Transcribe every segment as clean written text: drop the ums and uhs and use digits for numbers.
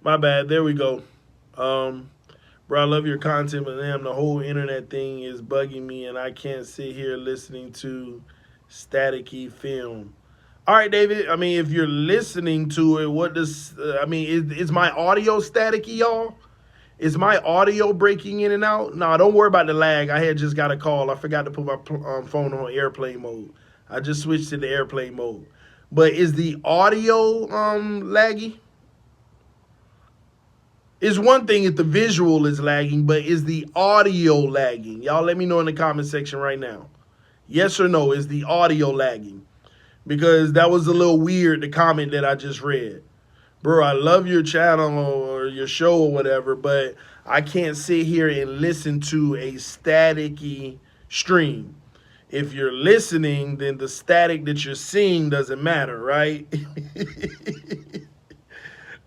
My bad. There we go. Um, Bro, I love your content, but damn, the whole internet thing is bugging me, and I can't sit here listening to staticky film. All right, David. I mean, if you're listening to it, what does I mean? Is my audio staticky, y'all? Is my audio breaking in and out? No, don't worry about the lag. I had just got a call. I forgot to put my phone on airplane mode. I just switched to the airplane mode. But is the audio laggy? It's one thing if the visual is lagging, but is the audio lagging? Y'all let me know in the comment section right now. Yes or no, is the audio lagging? Because that was a little weird, the comment that I just read. Bro, I love your channel or your show or whatever, but I can't sit here and listen to a staticky stream. If you're listening, then the static that you're seeing doesn't matter, right?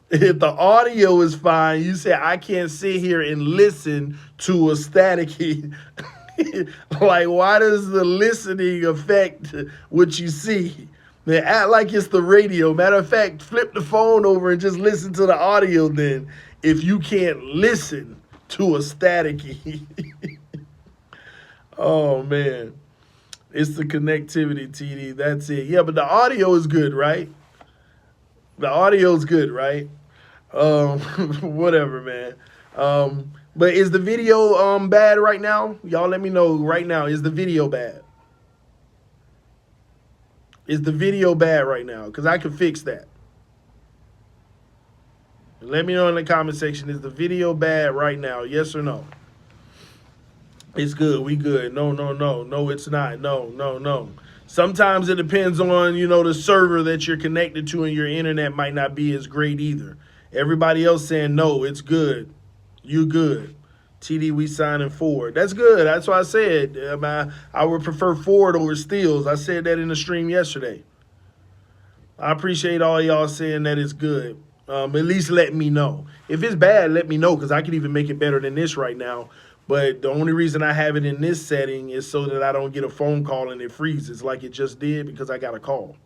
If the audio is fine, you say I can't sit here and listen to a staticky. Like, why does the listening affect what you see? They act like it's the radio. Matter of fact, flip the phone over and just listen to the audio then. If you can't listen to a staticky. Oh man. It's the connectivity, TD. That's it. Yeah, but the audio is good, right? The audio is good, right? Um, Whatever, man. But is the video bad right now? Y'all let me know right now. Is the video bad? Is the video bad right now? Because I can fix that. Let me know in the comment section. Is the video bad right now? Yes or no? It's good. We good. No, no, no. No, it's not. No, no, no. Sometimes it depends on, the server that you're connected to, and your internet might not be as great either. Everybody else saying no, it's good. You good. TD, we signing Ford. That's good. That's why I said I would prefer Ford over Steels. I said that in the stream yesterday. I appreciate all y'all saying that it's good. At least let me know. If it's bad, let me know, because I can even make it better than this right now. But the only reason I have it in this setting is so that I don't get a phone call and it freezes like it just did because I got a call.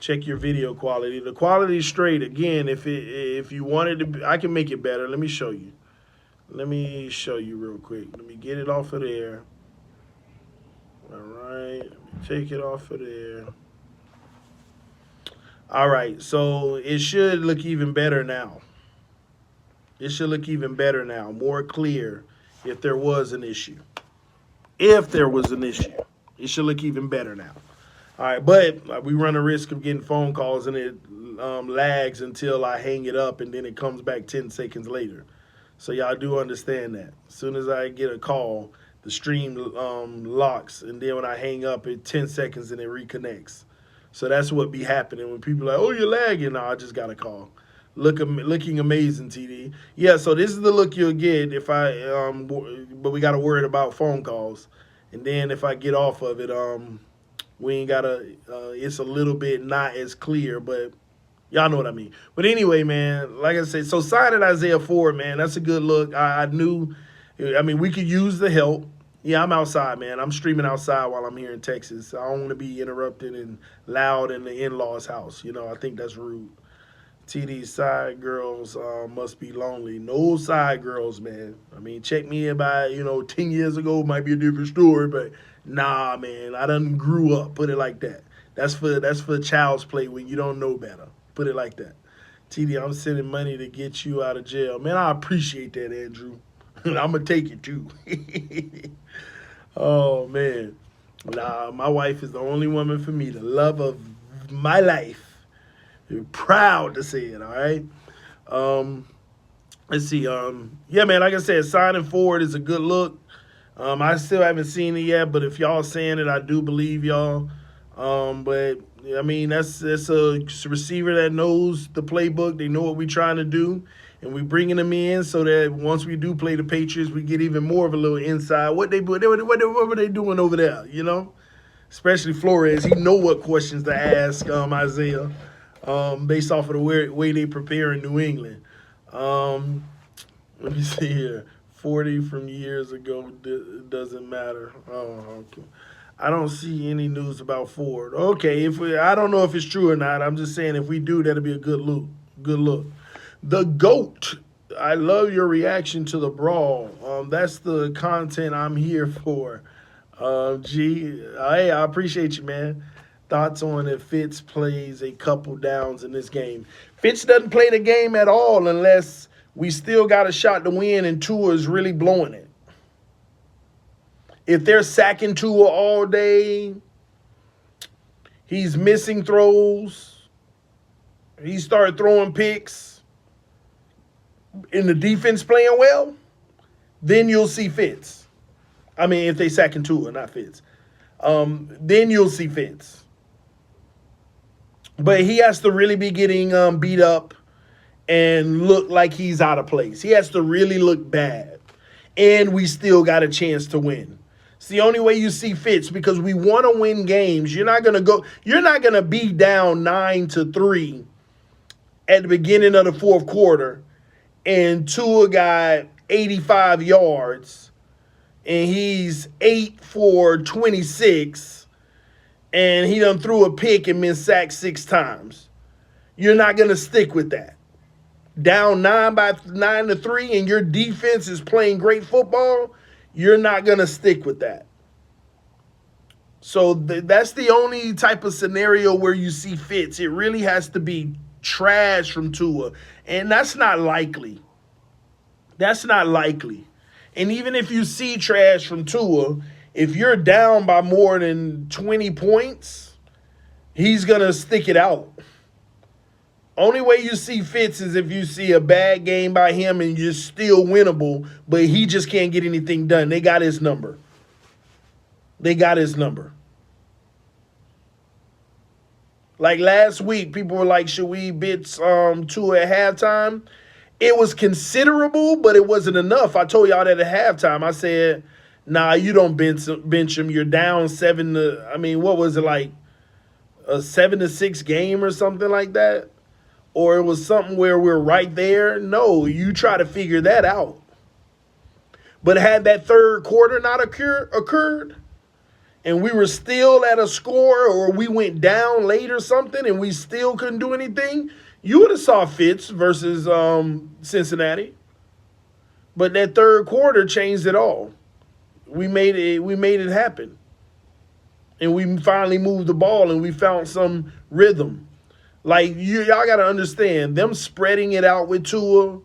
Check your video quality. The quality is straight. Again, if you wanted to, I can make it better. Let me show you. Let me show you real quick. Let me get it off of there. All right. Let me take it off of there. All right. So it should look even better now. It should look even better now. More clear if there was an issue. If there was an issue, it should look even better now. All right, but we run a risk of getting phone calls and it lags until I hang it up and then it comes back 10 seconds later. So y'all do understand that. As soon as I get a call, the stream locks, and then when I hang up, it 10 seconds and it reconnects. So that's what be happening when people are like, oh, you're lagging. No, I just got a call. Looking amazing, TD. Yeah, so this is the look you'll get if I, but we got to worry about phone calls. And then if I get off of it, we ain't gotta. It's a little bit not as clear, but y'all know what I mean. But anyway, man, like I said, so signing Isaiah Ford, man, that's a good look. I knew. I mean, we could use the help. Yeah, I'm outside, man. I'm streaming outside while I'm here in Texas. I don't want to be interrupted and loud in the in-laws' house. I think that's rude. TD side girls must be lonely. No side girls, man. I mean, check me about 10 years ago might be a different story, but nah, man, I done grew up. Put it like that. That's for child's play when you don't know better. Put it like that. TD, I'm sending money to get you out of jail, man. I appreciate that, Andrew. I'm gonna take it too. Oh man, nah, my wife is the only woman for me, the love of my life. You're proud to say it, all right? Um, let's see. Yeah, man, like I said, signing forward is a good look. I still haven't seen it yet, but if y'all saying it, I do believe y'all. But I mean, that's a receiver that knows the playbook. They know what we're trying to do, and we bringing them in so that once we do play the Patriots, we get even more of a little inside. What were they doing over there? Especially Flores. He know what questions to ask Isaiah. Based off of the way they prepare in New England. Let me see here. 40 from years ago doesn't matter. Oh, okay. I don't see any news about Ford. Okay, I don't know if it's true or not. I'm just saying if we do, that'll be a good look. Good look. The GOAT. I love your reaction to the brawl. That's the content I'm here for. Hey, I appreciate you, man. Thoughts on if Fitz plays a couple downs in this game? Fitz doesn't play the game at all unless we still got a shot to win and Tua is really blowing it. If they're sacking Tua all day, he's missing throws, he started throwing picks, and the defense playing well, then you'll see Fitz. I mean, if they sacking Tua, not Fitz. Then you'll see Fitz. But he has to really be getting beat up and look like he's out of place. He has to really look bad. And we still got a chance to win. It's the only way you see Fitz because we want to win games. You're not gonna be down 9-3 at the beginning of the fourth quarter and Tua got 85 yards and he's 8 for 26 and he done threw a pick and been sacked 6 times. You're not going to stick with that. Down 9-3 and your defense is playing great football, you're not going to stick with that. So that's the only type of scenario where you see Fitz. It really has to be trash from Tua, and that's not likely. That's not likely. And even if you see trash from Tua, if you're down by more than 20 points, he's going to stick it out. Only way you see Fitz is if you see a bad game by him and you're still winnable, but he just can't get anything done. They got his number. They got his number. Like last week, people were like, should we bench Tua at halftime? It was considerable, but it wasn't enough. I told y'all that at halftime. I said, nah, you don't bench him. You're down 7 to, I mean, what was it, like a 7-6 game or something like that? Or it was something where we're right there? No, you try to figure that out. But had that third quarter not occurred, and we were still at a score or we went down late or something and we still couldn't do anything, you would have saw Fitz versus Cincinnati. But that third quarter changed it all. We made it happen. And we finally moved the ball and we found some rhythm. Like, y'all got to understand, them spreading it out with Tua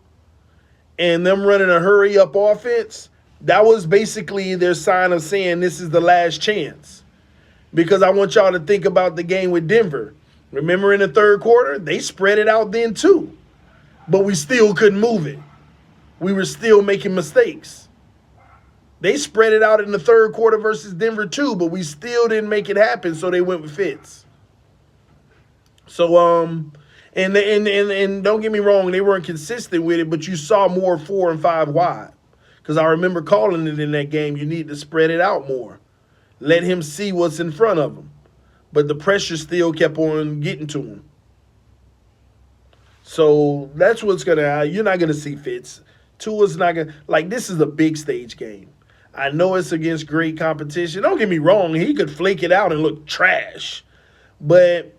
and them running a hurry-up offense, that was basically their sign of saying this is the last chance. Because I want y'all to think about the game with Denver. Remember in the third quarter, they spread it out then too. But we still couldn't move it. We were still making mistakes. They spread it out in the third quarter versus Denver too, but we still didn't make it happen, so they went with Fitz. So, and don't get me wrong, they weren't consistent with it, but you saw more 4 and 5 wide. Because I remember calling it in that game, you need to spread it out more. Let him see what's in front of him. But the pressure still kept on getting to him. So that's what's going to, you're not going to see Fitz. Tua's not going to, like, this is a big stage game. I know it's against great competition. Don't get me wrong, he could flake it out and look trash. But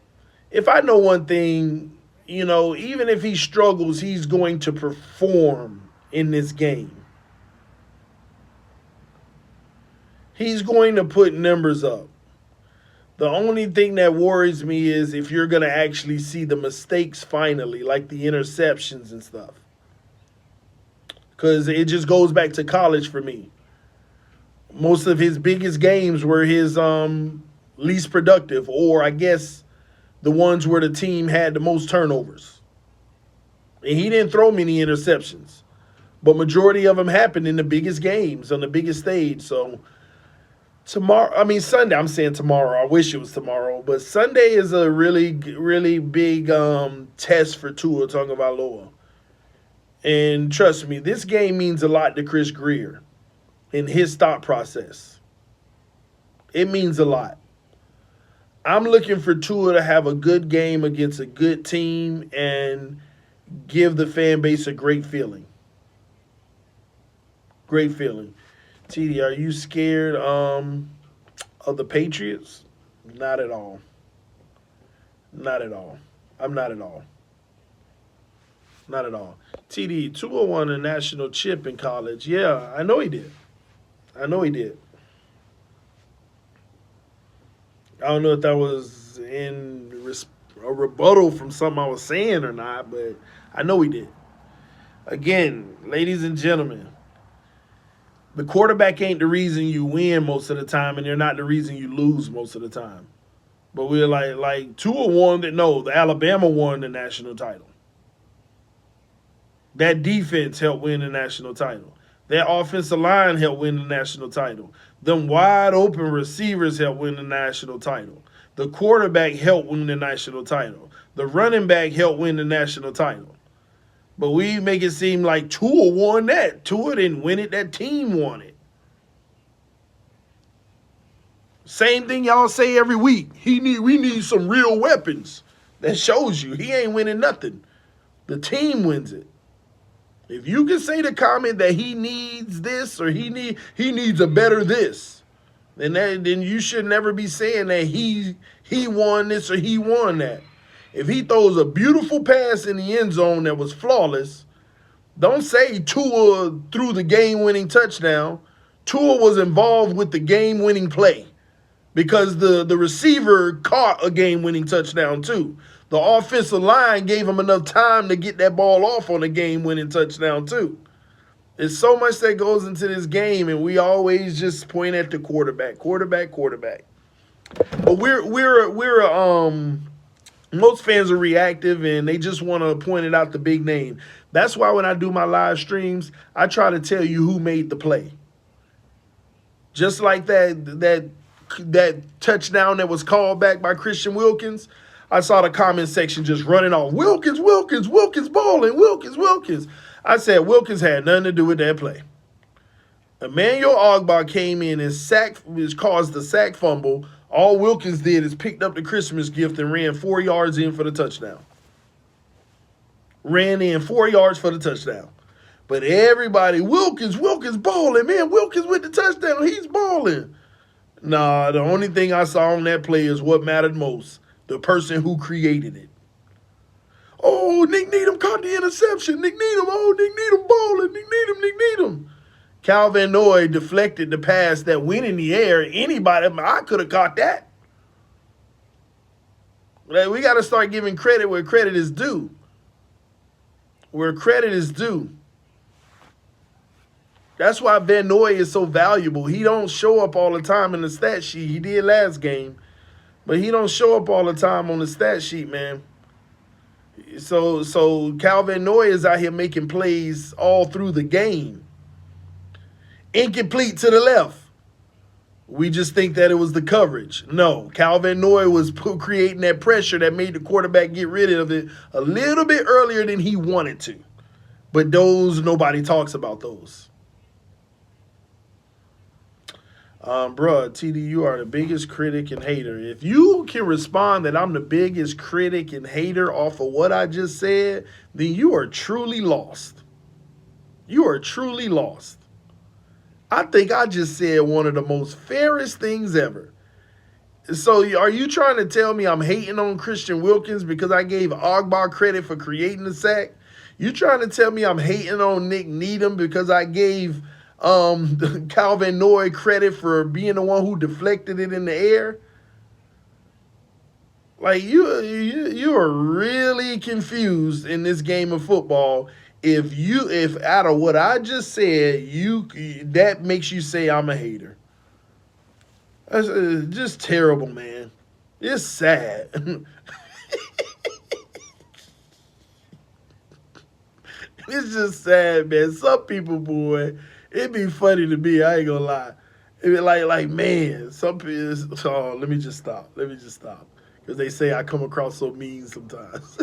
if I know one thing, you know, even if he struggles, he's going to perform in this game. He's going to put numbers up. The only thing that worries me is if you're going to actually see the mistakes finally, like the interceptions and stuff. Because it just goes back to college for me. Most of his biggest games were his least productive, or I guess the ones where the team had the most turnovers. And he didn't throw many interceptions. But majority of them happened in the biggest games, on the biggest stage. So Sunday, I'm saying tomorrow. I wish it was tomorrow. But Sunday is a really, really big test for Tua Tagovailoa. And trust me, this game means a lot to Chris Grier in his thought process. It means a lot. I'm looking for Tua to have a good game against a good team and give the fan base a great feeling. Great feeling. TD, are you scared of the Patriots? Not at all. Not at all. I'm not at all. Not at all. TD, Tua won a national chip in college. Yeah, I know he did. I know he did. I don't know if that was in a rebuttal from something I was saying or not, but I know he did. Again, ladies and gentlemen, the quarterback ain't the reason you win most of the time, and they're not the reason you lose most of the time. But we're like Tua won that. No, the Alabama won the national title. That defense helped win the national title. That offensive line helped win the national title. Them wide open receivers helped win the national title. The quarterback helped win the national title. The running back helped win the national title. But we make it seem like Tua won that. Tua didn't win it. That team won it. Same thing y'all say every week. We need some real weapons. That shows you he ain't winning nothing. The team wins it. If you can say the comment that he needs this or he needs a better this, then you should never be saying that he won this or he won that. If he throws a beautiful pass in the end zone that was flawless, don't say Tua threw the game-winning touchdown. Tua was involved with the game-winning play because the receiver caught a game-winning touchdown too. The offensive line gave him enough time to get that ball off on a game-winning touchdown too. There's so much that goes into this game, and we always just point at the quarterback. But most fans are reactive, and they just want to point it out the big name. That's why when I do my live streams, I try to tell you who made the play. Just like that touchdown that was called back by Christian Wilkins, I saw the comment section just running off. Wilkins balling, Wilkins. I said Wilkins had nothing to do with that play. Emmanuel Ogbah came in and caused the sack fumble. All Wilkins did is picked up the Christmas gift and ran 4 yards in for the touchdown. Ran in 4 yards for the touchdown. But everybody, Wilkins balling, man. Wilkins with the touchdown. He's balling. Nah, the only thing I saw on that play is what mattered most. The person who created it. Oh, Nick Needham caught the interception. Nick Needham balling. Nick Needham. Calvin Noy deflected the pass that went in the air. I could have caught that. Like, we got to start giving credit where credit is due. Where credit is due. That's why Van Noy is so valuable. He don't show up all the time in the stat sheet. He did last game. But he don't show up all the time on the stat sheet, man. So Calvin Noy is out here making plays all through the game. Incomplete to the left. We just think that it was the coverage. No, Calvin Noy was creating that pressure that made the quarterback get rid of it a little bit earlier than he wanted to. But nobody talks about those. Bruh, TD, you are the biggest critic and hater. If you can respond that I'm the biggest critic and hater off of what I just said, then you are truly lost. You are truly lost. I think I just said one of the most fairest things ever. So are you trying to tell me I'm hating on Christian Wilkins because I gave Ogbah credit for creating the sack? You trying to tell me I'm hating on Nick Needham because I gave Calvin Noy credit for being the one who deflected it in the air? Like, you are really confused in this game of football. If out of what I just said, that makes you say I'm a hater. That's just terrible, man. It's sad. It's just sad, man. Some people, boy, it'd be funny to me. I ain't gonna lie. It'd be like, man, some people. Oh, let me just stop. Because they say I come across so mean sometimes.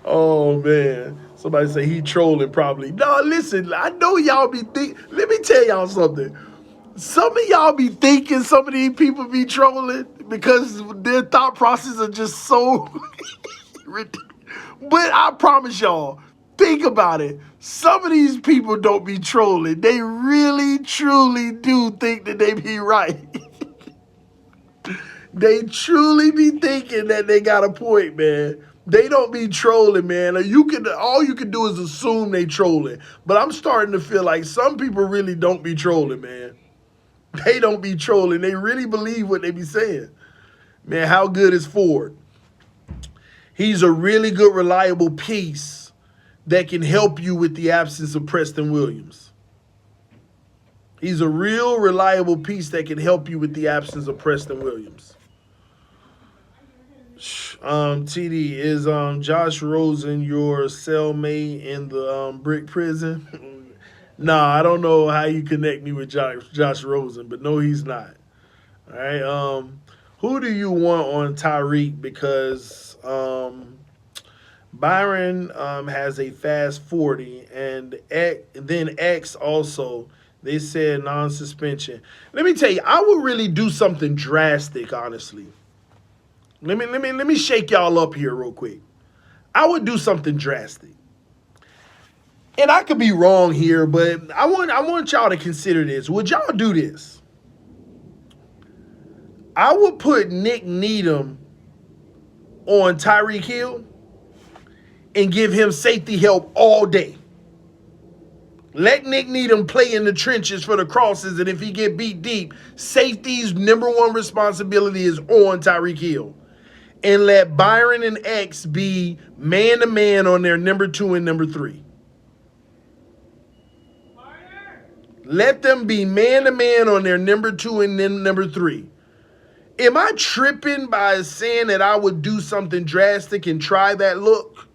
Oh, man. Somebody say he trolling probably. No, listen, I know y'all be thinking. Let me tell y'all something. Some of y'all be thinking some of these people be trolling because their thought process are just so ridiculous. But I promise y'all, think about it. Some of these people don't be trolling. They really, truly do think that they be right. They truly be thinking that they got a point, man. They don't be trolling, man. Like, all you can do is assume they trolling. But I'm starting to feel like some people really don't be trolling, man. They don't be trolling. They really believe what they be saying. Man, how good is Ford? He's a really good, reliable piece that can help you with the absence of Preston Williams. He's a real reliable piece that can help you with the absence of Preston Williams. TD, is Josh Rosen your cellmate in the brick prison? Nah, I don't know how you connect me with Josh Rosen, but no, he's not. All right. Who do you want on Tyreek? Because Byron has a fast 40, and then X also. They said non-suspension. Let me tell you, I would really do something drastic, honestly. Let me shake y'all up here real quick. I would do something drastic. And I could be wrong here, but I want y'all to consider this. Would y'all do this? I would put Nick Needham on Tyreek Hill and give him safety help all day. Let Nick Needham play in the trenches for the crosses, and if he get beat deep, safety's number one responsibility is on Tyreek Hill. And let Byron and X be man-to-man on their number 2 and number 3. Let them be man-to-man on their number 2 and then number 3. Am I tripping by saying that I would do something drastic and try that look?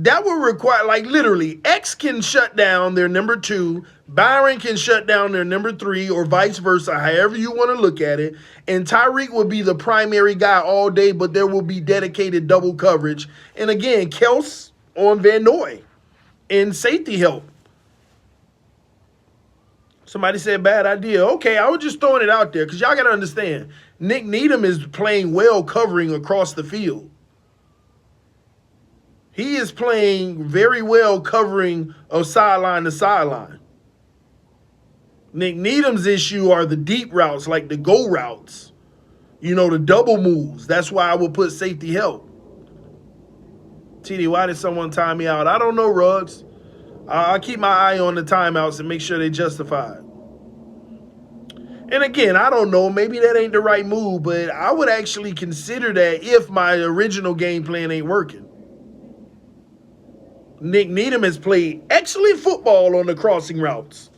That would require, like, literally, X can shut down their number 2, Byron can shut down their number 3, or vice versa, however you want to look at it. And Tyreek will be the primary guy all day, but there will be dedicated double coverage. And again, Kels on Van Noy and safety help. Somebody said bad idea. Okay, I was just throwing it out there because y'all got to understand, Nick Needham is playing well covering across the field. He is playing very well covering a sideline to sideline. Nick Needham's issue are the deep routes, like the go routes. You know, the double moves. That's why I would put safety help. TD, why did someone time me out? I don't know, Ruggs. I'll keep my eye on the timeouts and make sure they justified. And again, I don't know. Maybe that ain't the right move, but I would actually consider that if my original game plan ain't working. Nick Needham has played excellent football on the crossing routes.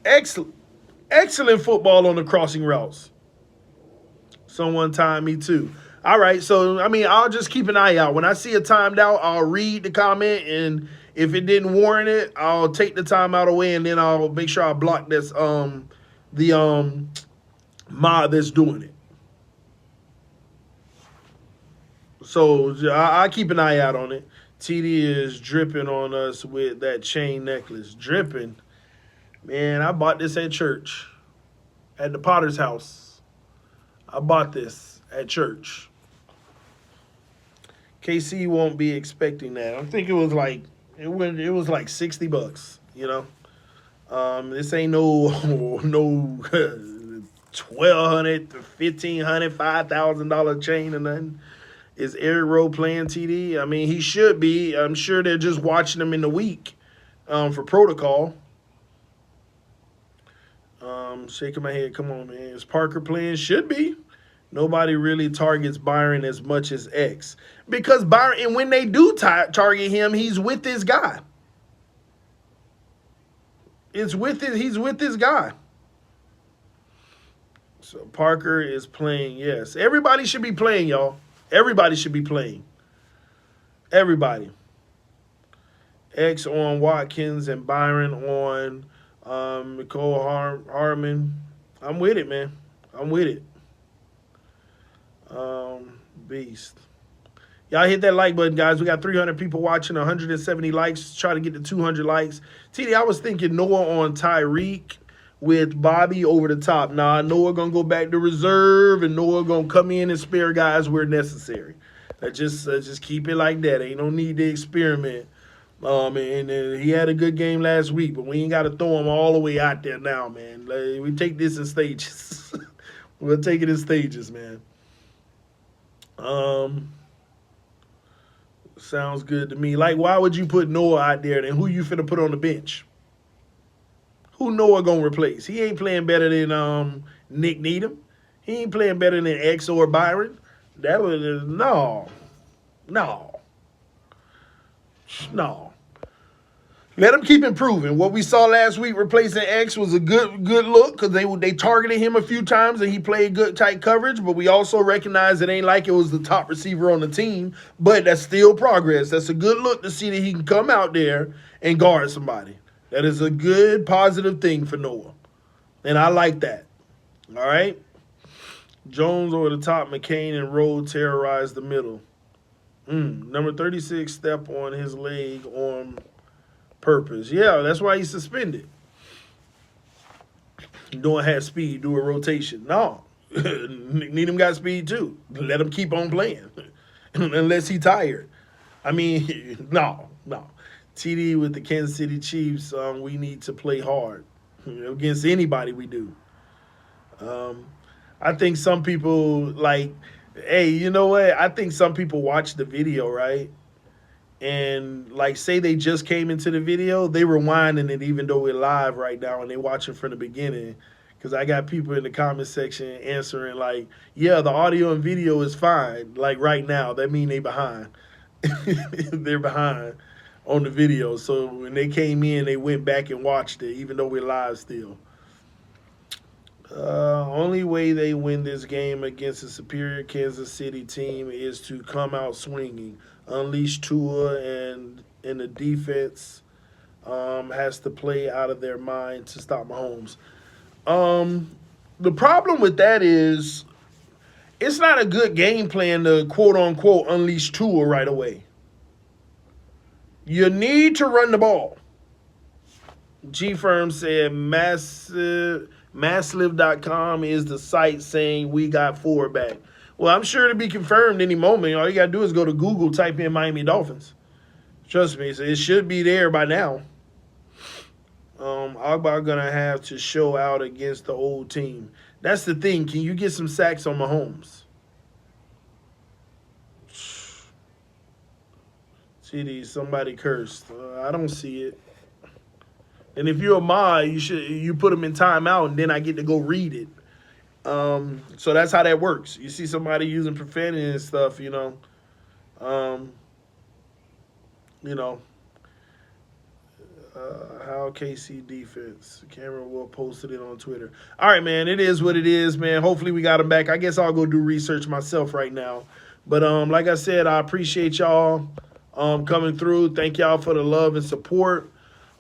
Excellent football on the crossing routes. Someone timed me too. All right, so, I mean, I'll just keep an eye out. When I see a timed out, I'll read the comment, and if it didn't warrant it, I'll take the timeout away, and then I'll make sure I block this the mod that's doing it. So I keep an eye out on it. TD is dripping on us with that chain necklace. Dripping. Man, I bought this at church. At the Potter's house. I bought this at church. KC won't be expecting that. I think it was like $60, you know. This ain't no $1,200 to $1,500, $5,000 chain or nothing. Is Eric Rowe playing TD? I mean, he should be. I'm sure they're just watching him in the week for protocol. Shaking my head. Come on, man. Is Parker playing? Should be. Nobody really targets Byron as much as X. Because Byron, and when they do target him, he's with this guy. He's with this guy. So Parker is playing, yes. Everybody should be playing, y'all. Everybody should be playing. Everybody. X on Watkins and Byron on Nicole Harmon. I'm with it, man. I'm with it. Beast. Y'all hit that like button, guys. We got 300 people watching, 170 likes. Try to get to 200 likes. TD, I was thinking Noah on Tyreek with Bobby over the top. Nah, Noah going to go back to reserve, and Noah going to come in and spare guys where necessary. Just keep it like that. Ain't no need to experiment. And he had a good game last week, but we ain't got to throw him all the way out there now, man. We take this in stages. We'll take it in stages, man. Sounds good to me. Like, why would you put Noah out there? Then who you finna put on the bench? Who Noah gonna replace? He ain't playing better than Nick Needham. He ain't playing better than X or Byron. That was no. Let him keep improving. What we saw last week replacing X was a good look because they targeted him a few times and he played good tight coverage. But we also recognize it ain't like it was the top receiver on the team. But that's still progress. That's a good look to see that he can come out there and guard somebody. That is a good positive thing for Noah, and I like that. All right. Jones over the top, McCain and Rowe terrorized the middle. Number 36 step on his leg on purpose. Yeah, that's why he's suspended. Doing half speed, do a rotation. No. Needham got speed too. Let him keep on playing. Unless he tired. I mean, no. TD with the Kansas City Chiefs, we need to play hard. Against anybody we do. I think some people like, hey, you know what? I think some people watch the video, right? And like say they just came into the video, they rewinding it even though we're live right now and they watching from the beginning. Because I got people in the comment section answering like, yeah, the audio and video is fine. Like right now, that mean they behind. They're behind on the video. So when they came in, they went back and watched it, even though we're live still. Only way they win this game against a superior Kansas City team is to come out swinging. Unleash Tua and the defense has to play out of their mind to stop Mahomes. The problem with that is it's not a good game plan to quote-unquote unleash Tua right away. You need to run the ball. G-Firm said Masslive.com is the site saying we got 4 back. Well, I'm sure to be confirmed any moment. All you got to do is go to Google, type in Miami Dolphins. Trust me, so it should be there by now. Agba going to have to show out against the old team. That's the thing. Can you get some sacks on Mahomes? CD, somebody cursed. I don't see it. And if you're a mod, you put them in timeout, and then I get to go read it. So that's how that works. You see somebody using profanity and stuff, how KC defense. Cameron will posted it on Twitter. All right, man, it is what it is, man. Hopefully we got them back. I guess I'll go do research myself right now. But like I said, I appreciate y'all coming through. Thank y'all for the love and support.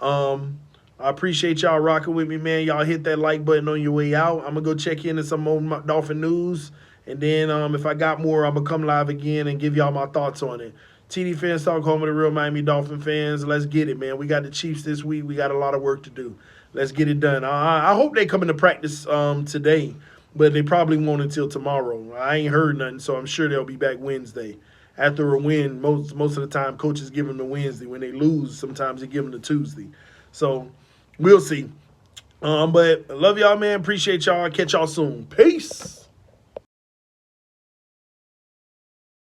I appreciate y'all rocking with me, man. Y'all hit that like button on your way out. I'm going to go check into some more Dolphin news. And then if I got more, I'm going to come live again and give y'all my thoughts on it. TDPHINSTALK, home of the real Miami Dolphin fans. Let's get it, man. We got the Chiefs this week. We got a lot of work to do. Let's get it done. I hope they come into practice today, but they probably won't until tomorrow. I ain't heard nothing, so I'm sure they'll be back Wednesday. After a win, most of the time, coaches give them the Wednesday. When they lose, sometimes they give them the Tuesday. So we'll see. But I love y'all, man. Appreciate y'all. Catch y'all soon. Peace.